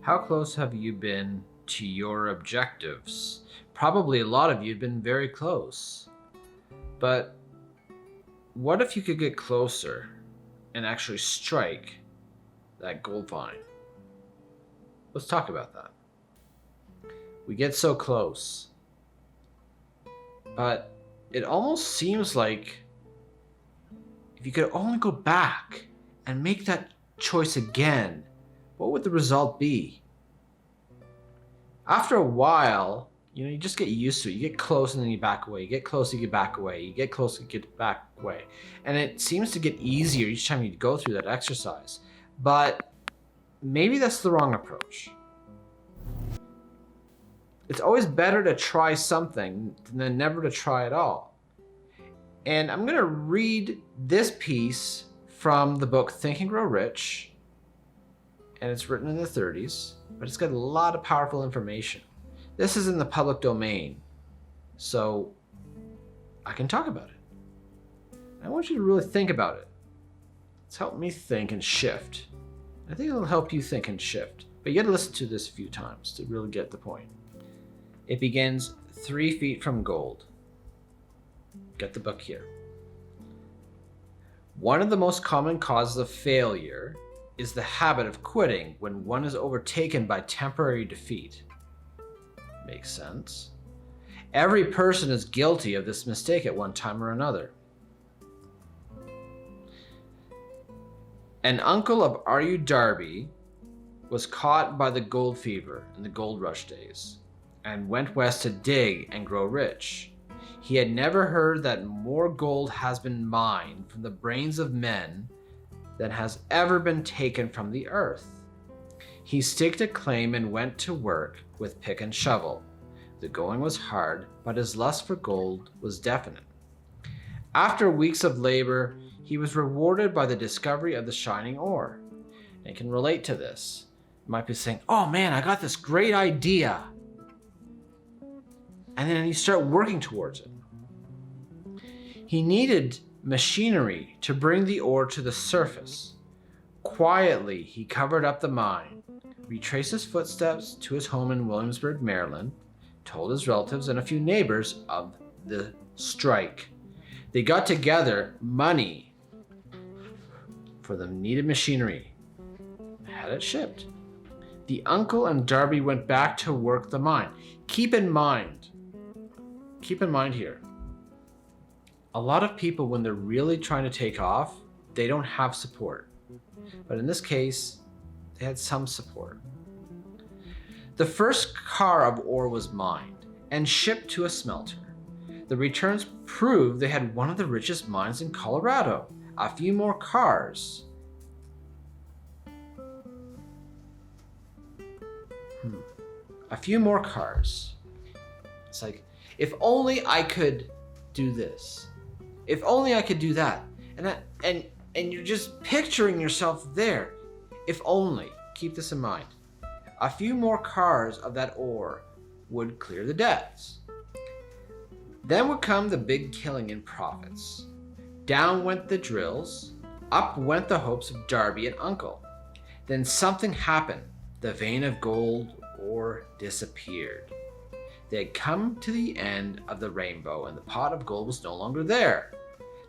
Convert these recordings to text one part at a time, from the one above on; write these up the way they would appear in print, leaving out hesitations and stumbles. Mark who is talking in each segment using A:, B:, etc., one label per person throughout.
A: How close have you been to your objectives? Probably a lot of you have been very close. But what if you could get closer and actually strike that gold vine? Let's talk about that. We get so close, but it almost seems like if you could only go back and make that choice again, what would the result be? After a while, you just get used to it. You get close and then you back away. You get close, you get back away. You get close, you get back away. And it seems to get easier each time you go through that exercise. But maybe that's the wrong approach. It's always better to try something than never to try at all. And I'm going to read this piece from the book Think and Grow Rich. And it's written in the 30s, but it's got a lot of powerful information. This is in the public domain, so I can talk about it. I want you to really think about it. It's helped me think and shift. I think it'll help you think and shift, but you got to listen to this a few times to really get the point. It begins 3 feet from gold. Get the book here. One of the most common causes of failure is the habit of quitting when one is overtaken by temporary defeat. Makes sense. Every person is guilty of this mistake at one time or another. An uncle of R.U. Darby was caught by the gold fever in the gold rush days and went west to dig and grow rich. He had never heard that more gold has been mined from the brains of men than has ever been taken from the earth. He staked a claim and went to work with pick and shovel. The going was hard, but his lust for gold was definite. After weeks of labor, he was rewarded by the discovery of the shining ore. And you can relate to this. You might be saying, oh man, I got this great idea. And then you start working towards it. He needed machinery to bring the ore to the surface. Quietly, he covered up the mine, retraced his footsteps to his home in Williamsburg, Maryland, told his relatives and a few neighbors of the strike. They got together money for the needed machinery, had it shipped. The uncle and Darby went back to work the mine. Keep in mind here, a lot of people, when they're really trying to take off, they don't have support. But in this case, they had some support. The first car of ore was mined and shipped to a smelter. The returns proved they had one of the richest mines in Colorado. A few more cars. A few more cars. It's like, if only I could do this. If only I could do that. And you're just picturing yourself there. If only. Keep this in mind. A few more cars of that ore would clear the debts. Then would come the big killing in profits. Down went the drills. Up went the hopes of Darby and Uncle. Then something happened. The vein of gold ore disappeared. They had come to the end of the rainbow and the pot of gold was no longer there.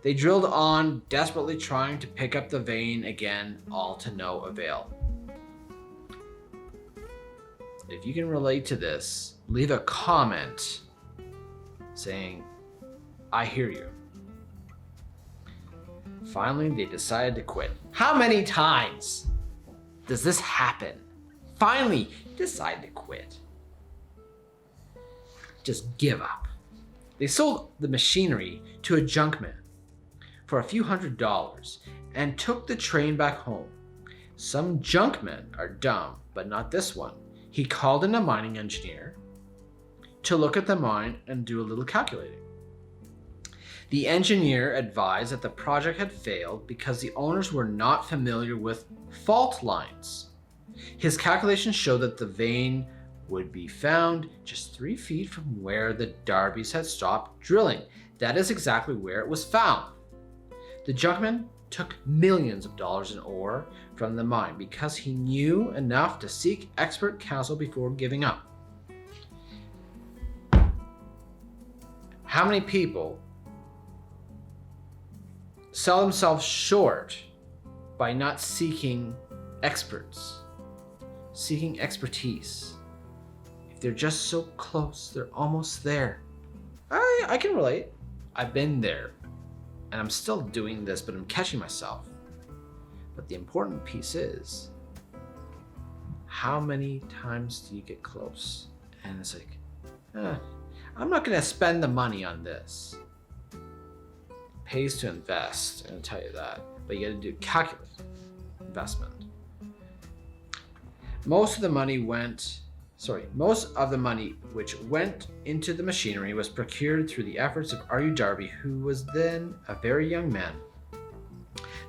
A: They drilled on, desperately trying to pick up the vein again, all to no avail. If you can relate to this, leave a comment saying, I hear you. Finally, they decided to quit. How many times does this happen? Finally, decide to quit. Just give up. They sold the machinery to a junkman for a few $100s and took the train back home. Some junkmen are dumb, but not this one. He called in a mining engineer to look at the mine and do a little calculating. The engineer advised that the project had failed because the owners were not familiar with fault lines. His calculations showed that the vein would be found just 3 feet from where the Darbys had stopped drilling. That is exactly where it was found. The junkman took millions of dollars in ore from the mine because he knew enough to seek expert counsel before giving up. How many people sell themselves short by not seeking experts, seeking expertise? If they're just so close, they're almost there. I can relate. I've been there, and I'm still doing this, but I'm catching myself. But the important piece is, how many times do you get close? And it's like, I'm not going to spend the money on this. It pays to invest, I'll tell you that. But you got to do calculate investment. Most of the money which went into the machinery was procured through the efforts of R.U. Darby, who was then a very young man.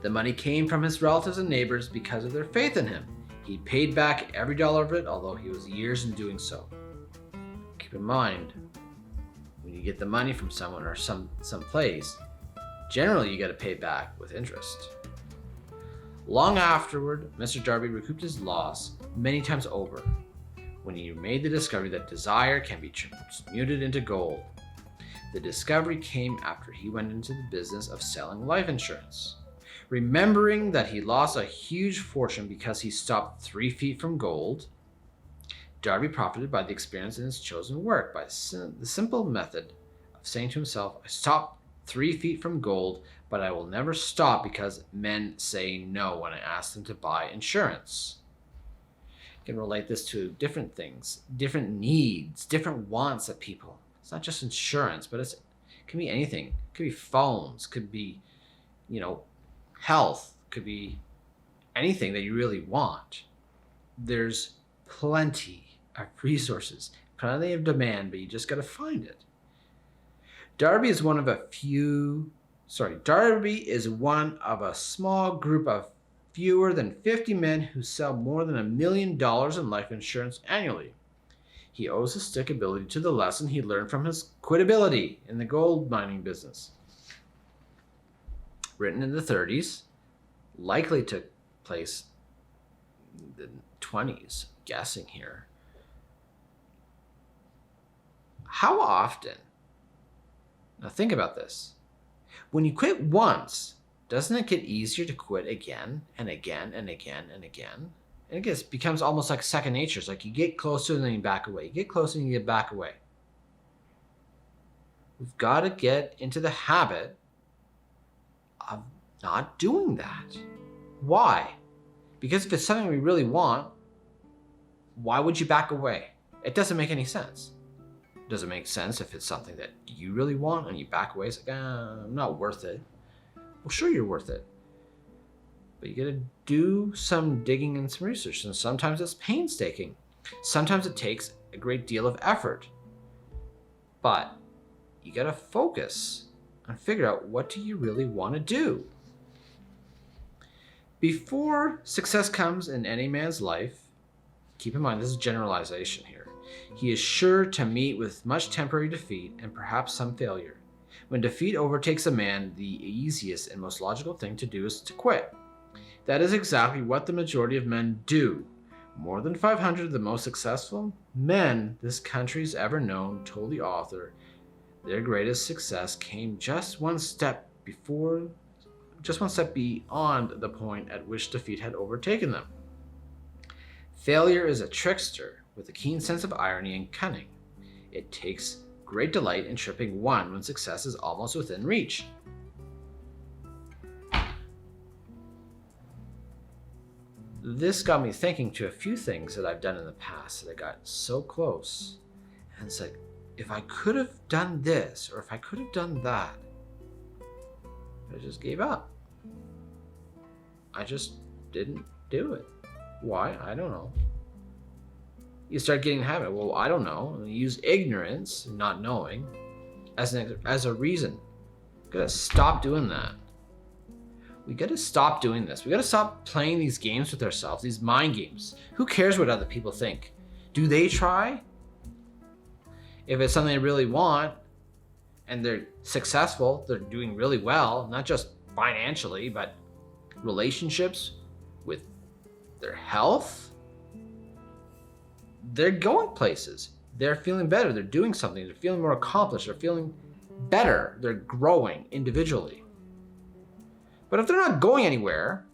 A: The money came from his relatives and neighbors because of their faith in him. He paid back every dollar of it, although he was years in doing so. Keep in mind, when you get the money from someone or some place, generally you got to pay back with interest. Long afterward, Mr. Darby recouped his loss many times over when he made the discovery that desire can be transmuted into gold. The discovery came after he went into the business of selling life insurance. Remembering that he lost a huge fortune because he stopped 3 feet from gold, Darby profited by the experience in his chosen work by the simple method of saying to himself, I stopped 3 feet from gold, but I will never stop because men say no when I ask them to buy insurance. You can relate this to different things, different needs, different wants of people. It's not just insurance, but it can be anything. It could be phones, could be, health, could be anything that you really want. There's plenty of resources, plenty of demand, but you just got to find it. Darby is one of a small group of fewer than 50 men who sell more than $1 million in life insurance annually. He owes his stickability to the lesson he learned from his quitability in the gold mining business. Written in the 30s, likely took place in the 20s, guessing here. How often? Now think about this. When you quit once, doesn't it get easier to quit again and again and again and again? And it becomes almost like second nature. It's like you get closer and then you back away. You get closer and you get back away. We've got to get into the habit of not doing that. Why? Because if it's something we really want, why would you back away? It doesn't make any sense. Does it make sense if it's something that you really want and you back away? It's like, I'm not worth it. Well, sure you're worth it. But you gotta do some digging and some research. And sometimes it's painstaking. Sometimes it takes a great deal of effort. But you gotta focus and figure out, what do you really want to do? Before success comes in any man's life, keep in mind this is generalization here, he is sure to meet with much temporary defeat and perhaps some failure. When defeat overtakes a man, the easiest and most logical thing to do is to quit. That is exactly what the majority of men do. More than 500 of the most successful men this country's ever known told the author their greatest success came just one step beyond the point at which defeat had overtaken them. Failure is a trickster with a keen sense of irony and cunning. It takes great delight in tripping one when success is almost within reach. This got me thinking to a few things that I've done in the past that I got so close. And it's like, if I could have done this, or if I could have done that, I just gave up. I just didn't do it. Why? I don't know. You start getting habit. Well, I don't know. And you use ignorance, not knowing, as a reason. We gotta stop doing that. We gotta stop doing this. We gotta stop playing these games with ourselves, these mind games. Who cares what other people think? Do they try? If it's something they really want and they're successful, they're doing really well, not just financially, but relationships, with their health, they're going places. They're feeling better. They're doing something. They're feeling more accomplished. They're feeling better. They're growing individually. But if they're not going anywhere,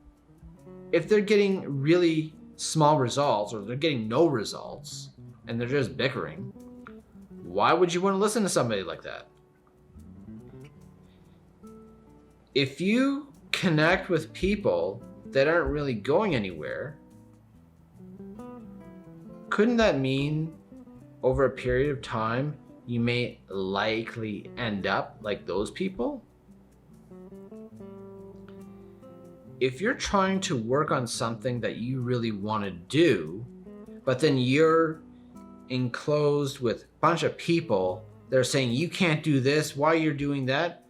A: if they're getting really small results or they're getting no results and they're just bickering, why would you want to listen to somebody like that? If you connect with people that aren't really going anywhere, couldn't that mean over a period of time you may likely end up like those people? If you're trying to work on something that you really want to do, but then you're enclosed with a bunch of people that are saying you can't do this, why you're doing that,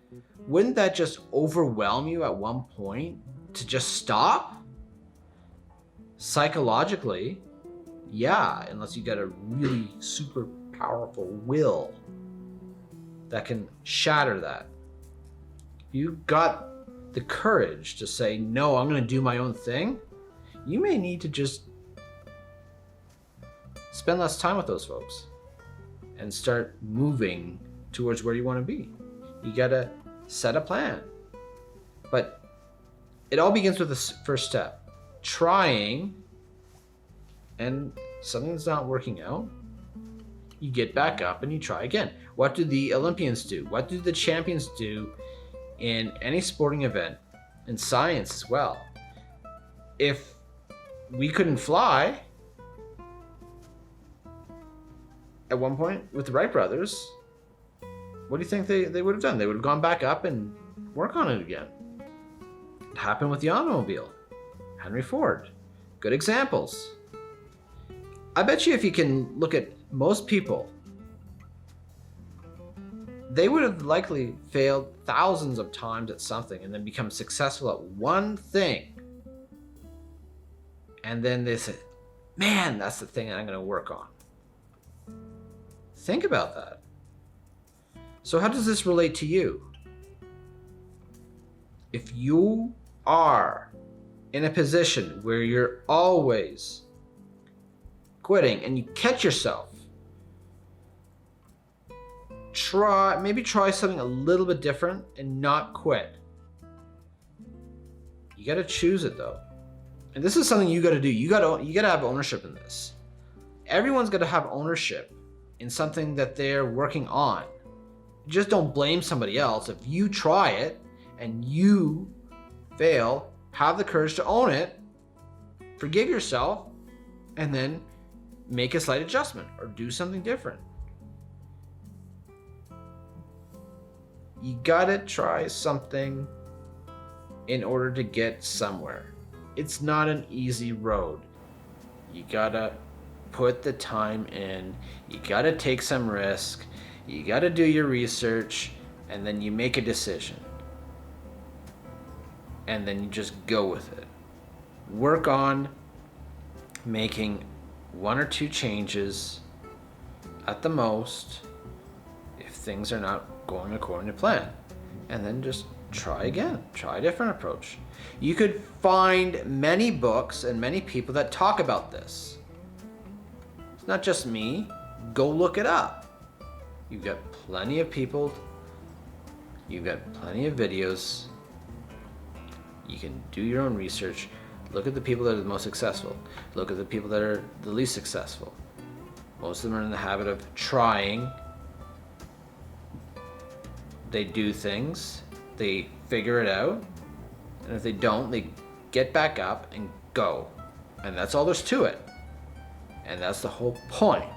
A: wouldn't that just overwhelm you at one point to just stop? Psychologically, yeah, unless you got a really super powerful will that can shatter that. You got the courage to say, no, I'm going to do my own thing. You may need to just spend less time with those folks and start moving towards where you want to be. You got to set a plan. But it all begins with the first step. Trying, and something's not working out, you get back up and you try again. What do the Olympians do? What do the champions do in any sporting event, in science as well? If we couldn't fly at one point with the Wright brothers, what do you think they would have done? They would have gone back up and work on it again. It happened with the automobile. Henry Ford. Good examples. I bet you if you can look at most people, they would have likely failed thousands of times at something and then become successful at one thing. And then they say, man, that's the thing I'm going to work on. Think about that. So how does this relate to you? If you are in a position where you're always quitting and you catch yourself, try something a little bit different and not quit. You got to choose it though. And this is something you got to do. You got to have ownership in this. Everyone's got to have ownership in something that they're working on. Just don't blame somebody else. If you try it and you fail, have the courage to own it, forgive yourself, and then make a slight adjustment or do something different. You gotta try something in order to get somewhere. It's not an easy road. You gotta put the time in, you gotta take some risk, you gotta do your research, and then you make a decision. And then you just go with it. Work on making 1 or 2 changes at the most if things are not going according to plan. And then just try again. Try a different approach. You could find many books and many people that talk about this. It's not just me. Go look it up. You've got plenty of people. You've got plenty of videos. You can do your own research. Look at the people that are the most successful. Look at the people that are the least successful. Most of them are in the habit of trying. They do things. They figure it out. And if they don't, they get back up and go. And that's all there's to it. And that's the whole point.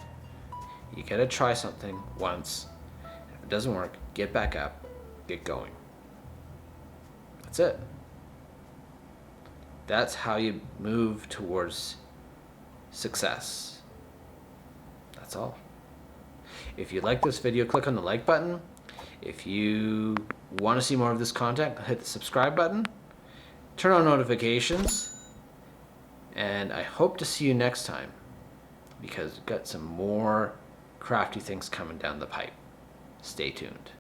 A: You gotta try something once. If it doesn't work, get back up, get going. That's it. That's how you move towards success. That's all. If you like this video, click on the like button. If you want to see more of this content, hit the subscribe button. Turn on notifications. And I hope to see you next time, because we've got some more crafty things coming down the pipe. Stay tuned.